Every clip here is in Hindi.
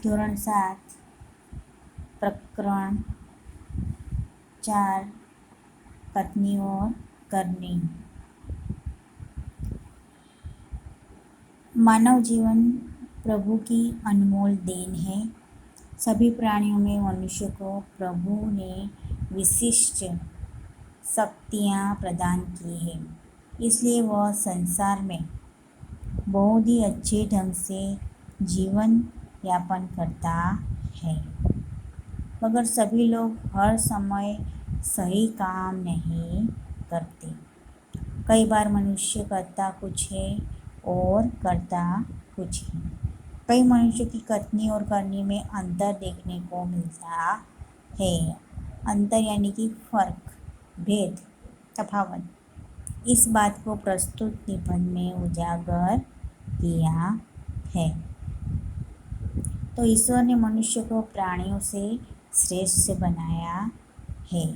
ધોરણ 7 प्रकरण 4 कथनी और करनी। मानव जीवन प्रभु की अनमोल देन है। सभी प्राणियों में मनुष्य को प्रभु ने विशिष्ट शक्तियाँ प्रदान की हैं, इसलिए वह संसार में बहुत ही अच्छे ढंग से जीवन यापन करता है। मगर सभी लोग हर समय सही काम नहीं करते। कई बार मनुष्य करता कुछ है और करता कुछ है। कई मनुष्य की कथनी और करनी में अंतर देखने को मिलता है। अंतर यानी कि फर्क, भेद, तफावत। इस बात को प्रस्तुत निबंध में उजागर किया है। तो ईश्वर ने मनुष्य को प्राणियों से श्रेष्ठ बनाया है।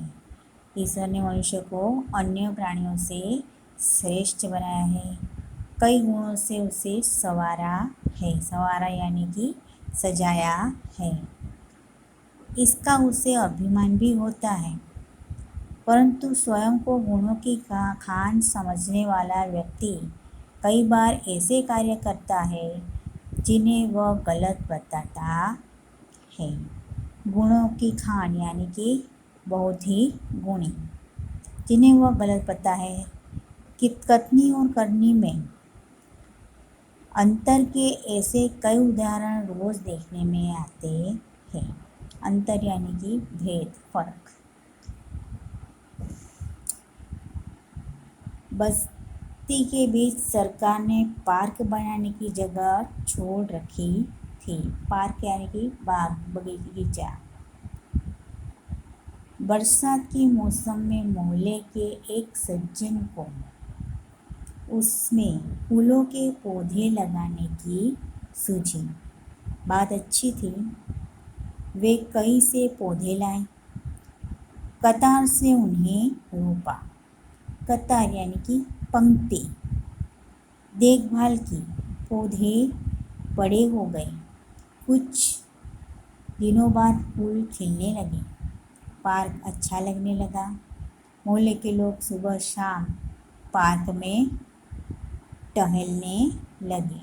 ईश्वर ने मनुष्य को अन्य प्राणियों से श्रेष्ठ बनाया है। कई गुणों से उसे संवारा है। संवारा यानी कि सजाया है। इसका उसे अभिमान भी होता है। परंतु स्वयं को गुणों की खान समझने वाला व्यक्ति कई बार ऐसे कार्य करता है जिन्हें वह गलत बताता है। गुणों की खान यानी कि बहुत ही गुणी, जिन्हें वह गलत पता है कि कथनी और करनी में अंतर के ऐसे कई उदाहरण रोज देखने में आते हैं। अंतर यानी कि भेद, फर्क। बस्ती के बीच सरकार ने पार्क बनाने की जगह छोड़ रखी थी। पार्क यानी कि बाग, बगीचा। बरसात के मौसम में मोहल्ले के एक सज्जन को उसमें फूलों के पौधे लगाने की सूझी। बात अच्छी थी। वे कई से पौधे लाए, कतार से उन्हें रोपा। कतार यानी कि पंक्ति। देखभाल की, पौधे बड़े हो गए। कुछ दिनों बाद फूल खिलने लगे। पार्क अच्छा लगने लगा। मोहल्ले के लोग सुबह शाम पार्क में टहलने लगे।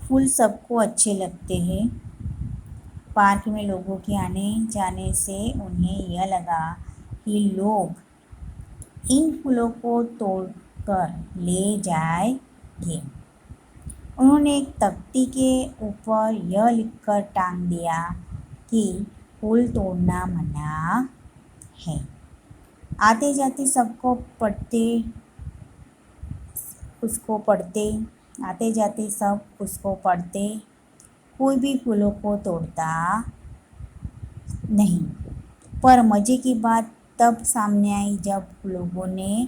फूल सबको अच्छे लगते हैं। पार्क में लोगों के आने जाने से उन्हें यह लगा कि लोग इन फूलों को तोड़कर ले जाएंगे। उन्होंने एक तख्ती के ऊपर यह लिखकर टांग दिया कि फूल तोड़ना मना है। आते जाते सबको आते जाते सब उसको पढ़ते। कोई भी फूलों को तोड़ता नहीं। पर मज़े की बात तब सामने आई जब लोगों ने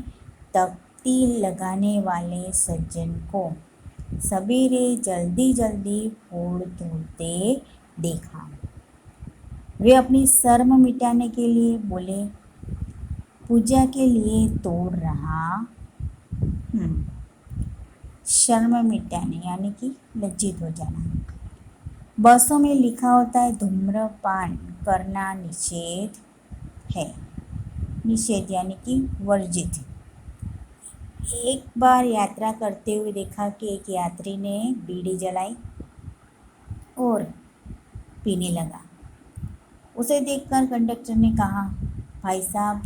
तख्ती लगाने वाले सज्जन को सवेरे जल्दी जल्दी फूल तोड़ते देखा। वे अपनी शर्म मिटाने के लिए बोले, पूजा के लिए तोड़ रहा हूँ। शर्म मिटाने यानी कि लज्जित हो जाना। बसों में लिखा होता है धूम्रपान करना निषेध है। निषेध यानी कि वर्जित। एक बार यात्रा करते हुए देखा कि एक यात्री ने बीड़ी जलाई और पीने लगा। उसे देखकर कंडक्टर ने कहा, भाई साहब,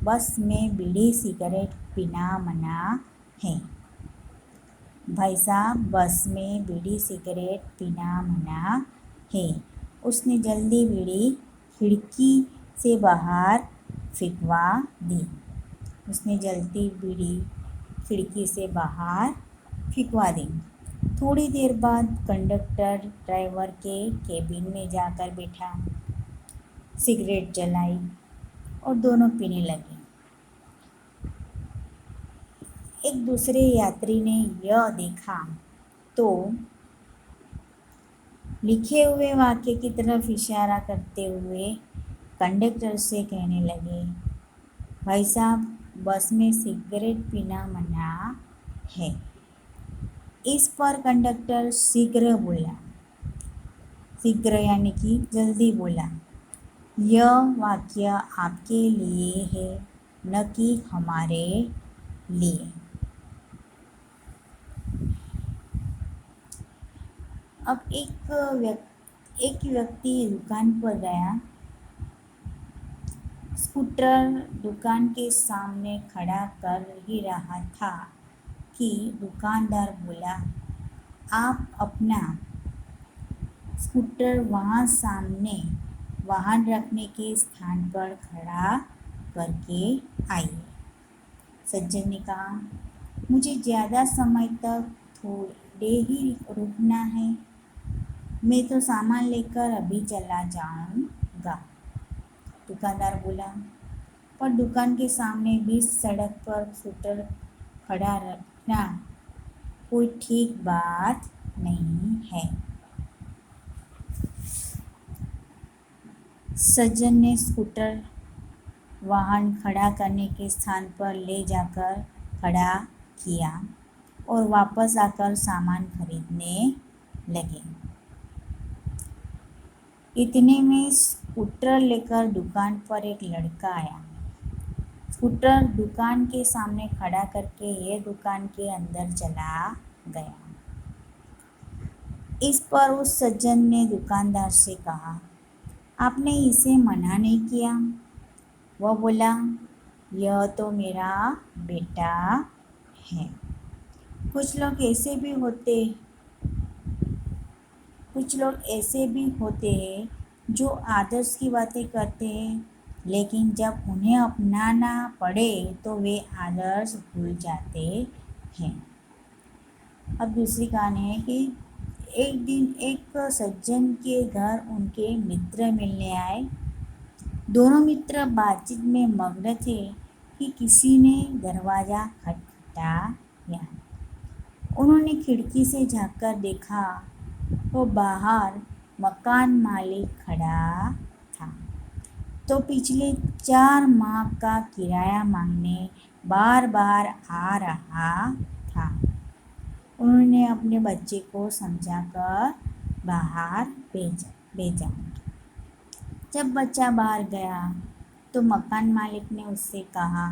बस में बीड़ी सिगरेट पीना मना है। भाई साहब, बस में बीड़ी सिगरेट पीना मना है। उसने जल्दी बीड़ी खिड़की से बाहर फेंकवा दी। थोड़ी देर बाद कंडक्टर ड्राइवर के केबिन में जाकर बैठा, सिगरेट जलाई और दोनों पीने लगे। एक दूसरे यात्री ने यह देखा तो लिखे हुए वाक्य की तरफ इशारा करते हुए कंडक्टर से कहने लगे, भाई साहब, बस में सिगरेट पीना मना है। इस पर कंडक्टर शीघ्र बोला, शीघ्र यानी कि जल्दी बोला, यह वाक्य आपके लिए है, न कि हमारे लिए। अब एक व्यक्ति दुकान पर गया। स्कूटर दुकान के सामने खड़ा कर ही रहा था कि दुकानदार बोला, आप अपना स्कूटर वहाँ सामने वाहन रखने के स्थान पर खड़ा करके आइए। सज्जन ने कहा, मुझे ज़्यादा समय तक थोड़े ही रुकना है, मैं तो सामान लेकर अभी चला जाऊंगा। दुकानदार बोला, पर दुकान के सामने बीच सड़क पर स्कूटर खड़ा रखना कोई ठीक बात नहीं है। सज्जन ने स्कूटर वाहन खड़ा करने के स्थान पर ले जाकर खड़ा किया और वापस आकर सामान खरीदने लगे। इतने में स्कूटर लेकर दुकान पर एक लड़का आया। स्कूटर दुकान के सामने खड़ा करके ये दुकान के अंदर चला गया। इस पर उस सज्जन ने दुकानदार से कहा, आपने इसे मना नहीं किया? वह बोला, यह तो मेरा बेटा है। कुछ लोग ऐसे भी होते हैं जो आदर्श की बातें करते हैं, लेकिन जब उन्हें अपनाना पड़े तो वे आदर्श भूल जाते हैं। अब दूसरी कहानी है कि एक दिन एक सज्जन के घर उनके मित्र मिलने आए। दोनों मित्र बातचीत में मग्न थे कि किसी ने दरवाज़ा खटखटाया। उन्होंने खिड़की से झांककर देखा तो बाहर मकान मालिक खड़ा था। तो पिछले 4 माह का किराया मांगने बार बार आ रहा था। उन्होंने अपने बच्चे को समझाकर बाहर भेजा। जब बच्चा बाहर गया तो मकान मालिक ने उससे कहा,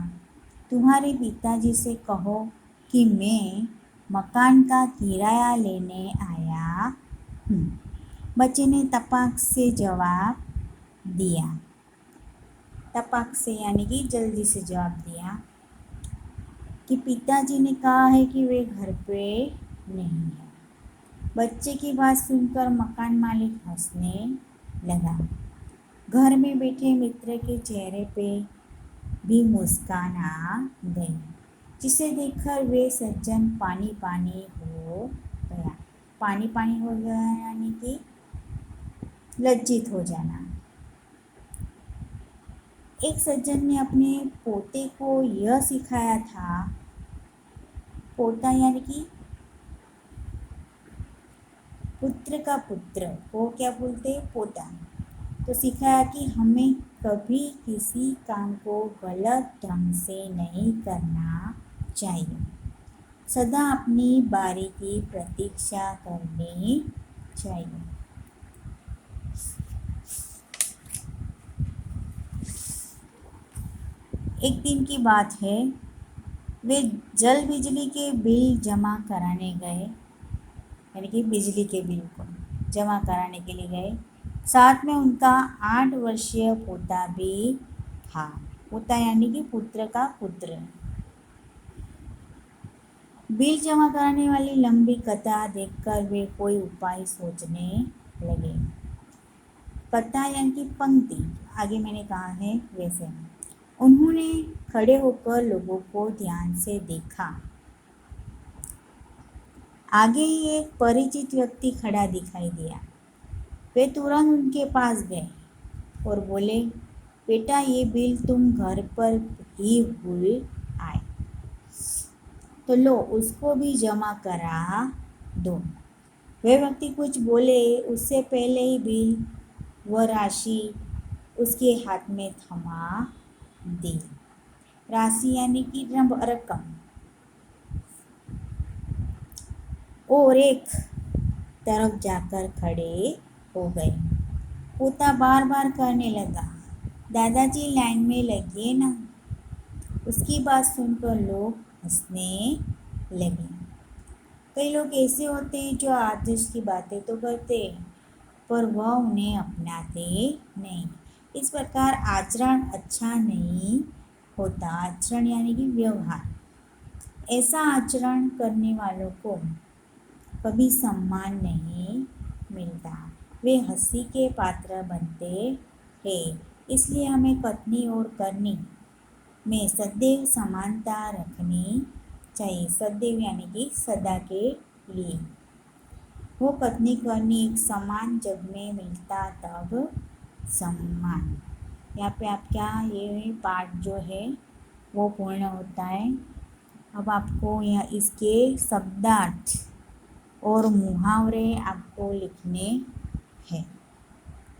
तुम्हारे पिताजी से कहो कि मैं मकान का किराया लेने आया हूँ। बच्चे ने तपाक से जवाब दिया, तपाक से यानी कि जल्दी से जवाब दिया कि पिताजी ने कहा है कि वे घर पे नहीं है। बच्चे की बात सुनकर मकान मालिक हंसने लगा। घर में बैठे मित्र के चेहरे पे भी मुस्कान आ गई, जिसे देखकर वे सज्जन पानी पानी हो गया। पानी पानी हो गया यानी कि लज्जित हो जाना। एक सज्जन ने अपने पोते को यह सिखाया था, पोता यानी कि पुत्र का पुत्र को क्या बोलते, पोता। तो सिखाया कि हमें कभी किसी काम को गलत ढंग से नहीं करना चाहिए, सदा अपनी बारी की प्रतीक्षा करनी चाहिए। एक दिन की बात है, वे जल बिजली के बिल जमा कराने गए, यानी कि बिजली के बिल को जमा कराने के लिए गए। साथ में उनका 8 वर्षीय पोता भी था। पोता यानी कि पुत्र का पुत्र। बिल जमा कराने वाली लंबी कतार देखकर वे कोई उपाय सोचने लगे। कतार यानी कि पंक्ति, आगे मैंने कहा है वैसे। उन्होंने खड़े होकर लोगों को ध्यान से देखा। आगे ही एक परिचित व्यक्ति खड़ा दिखाई दिया। वे तुरंत उनके पास गए और बोले, बेटा ये बिल तुम घर पर ही भूल आए, तो लो उसको भी जमा करा दो। वे व्यक्ति कुछ बोले उससे पहले ही बिल व राशि उसके हाथ में थमा दी। राशि यानी कि रकम। और एक तरफ जाकर खड़े हो गए। पोता बार बार कहने लगा, दादाजी लाइन में लगिए ना। उसकी बात सुनकर लोग हंसने लगे। कई लोग ऐसे होते हैं जो आदर्श की बातें तो करते हैं पर वह उन्हें अपनाते नहीं। इस प्रकार आचरण अच्छा नहीं होता। आचरण यानी कि व्यवहार। ऐसा आचरण करने वालों को कभी सम्मान नहीं मिलता, वे हंसी के पात्र बनते हैं। इसलिए हमें कथनी और करनी में सदैव समानता रखनी चाहिए। सदैव यानी कि सदा के लिए। वो कथनी करनी एक समान जग में मिलता तब सम्मान। यहाँ पे आपका ये पाठ जो है वो पूर्ण होता है। अब आपको यह इसके शब्दार्थ और मुहावरे आपको लिखने हैं।